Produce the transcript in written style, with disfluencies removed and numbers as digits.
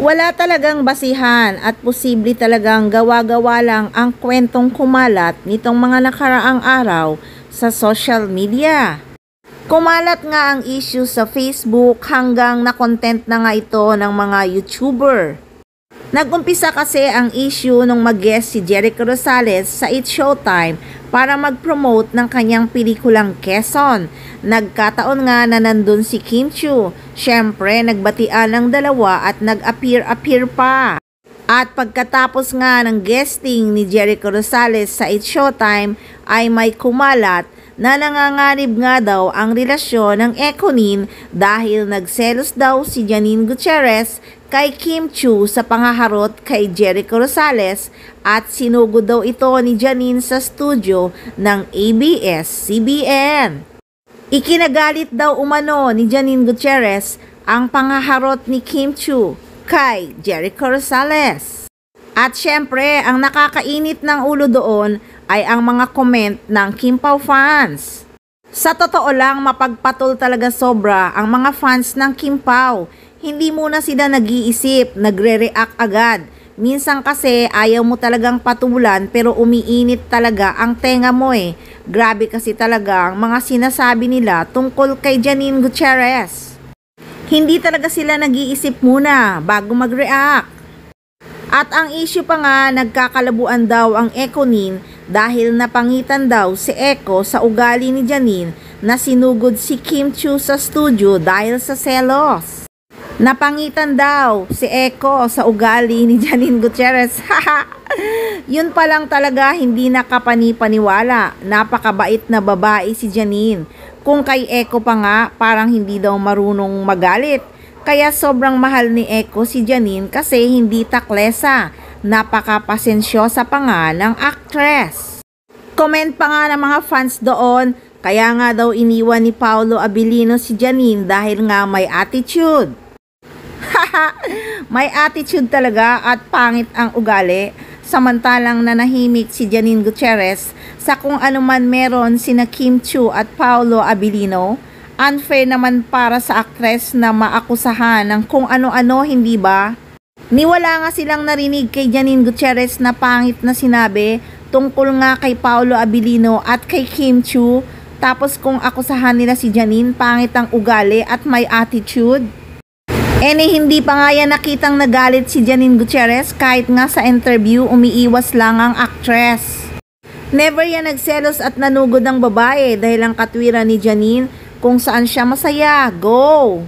Wala talagang basihan at posible talagang gawa-gawa lang ang kwentong kumalat nitong mga nakaraang araw sa social media. Kumalat nga ang issue sa Facebook hanggang na-content na nga ito ng mga YouTuber. Nag-umpisa kasi ang issue nung mag-guest si Jericho Rosales sa It's Showtime para mag-promote ng kanyang pelikulang Quezon. Nagkataon nga na nandun si Kim Chiu. Syempre, nagbatian ng dalawa at nag-appear pa. At pagkatapos nga ng guesting ni Jericho Rosales sa It's Showtime ay may kumalat na nanganganib nga daw ang relasyon ng Ekonin dahil nagselos daw si Janine Gutierrez kay Kim Chiu sa pangaharot kay Jericho Rosales at sinugod daw ito ni Janine sa studio ng ABS-CBN. Ikinagalit daw umano ni Janine Gutierrez ang pangaharot ni Kim Chiu kay Jericho Rosales. At syempre, ang nakakainit ng ulo doon ay ang mga comment ng Kim Pao fans. Sa totoo lang, mapagpatol talaga sobra ang mga fans ng Kim Pao. Hindi muna sila nag-iisip, nagre-react agad. Minsan kasi ayaw mo talagang patulan pero umiinit talaga ang tenga mo eh. Grabe kasi talaga ang mga sinasabi nila tungkol kay Janine Gutierrez. Hindi talaga sila nag-iisip muna bago mag-react. At ang issue pa nga, nagkakalabuan daw ang Ekonin dahil napangitan daw si Eko sa ugali ni Janine na sinugod si Kim Chiu sa studio dahil sa selos. Napangitan daw si Eko sa ugali ni Janine Gutierrez. Yun pa lang talaga hindi nakapani-paniwala. Napakabait na babae si Janine. Kung kay Eko pa nga, parang hindi daw marunong magalit. Kaya sobrang mahal ni Eko si Janine kasi hindi taklesa. Napakapasensyosa pa nga ng actress. Comment pa nga ng mga fans doon, kaya nga daw iniwan ni Paolo Abilino si Janine dahil nga may attitude. May attitude talaga at pangit ang ugali. Samantalang nanahimik si Janine Gutierrez sa kung anuman meron sina Kim Chiu at Paolo Abilino. Unfair naman para sa actress na maakusahan ng kung ano-ano, hindi ba? Niwala nga silang narinig kay Janine Gutierrez na pangit na sinabi tungkol nga kay Paolo Abilino at kay Kim Chiu. Tapos kung akusahan nila si Janine, pangit ang ugali at may attitude. Hindi pa nga yan nakitang nagalit si Janine Gutierrez kahit nga sa interview umiiwas lang ang actress. Never yan nagselos at nanugod ang babae dahil ang katwiran ni Janine kung saan siya masaya. Go!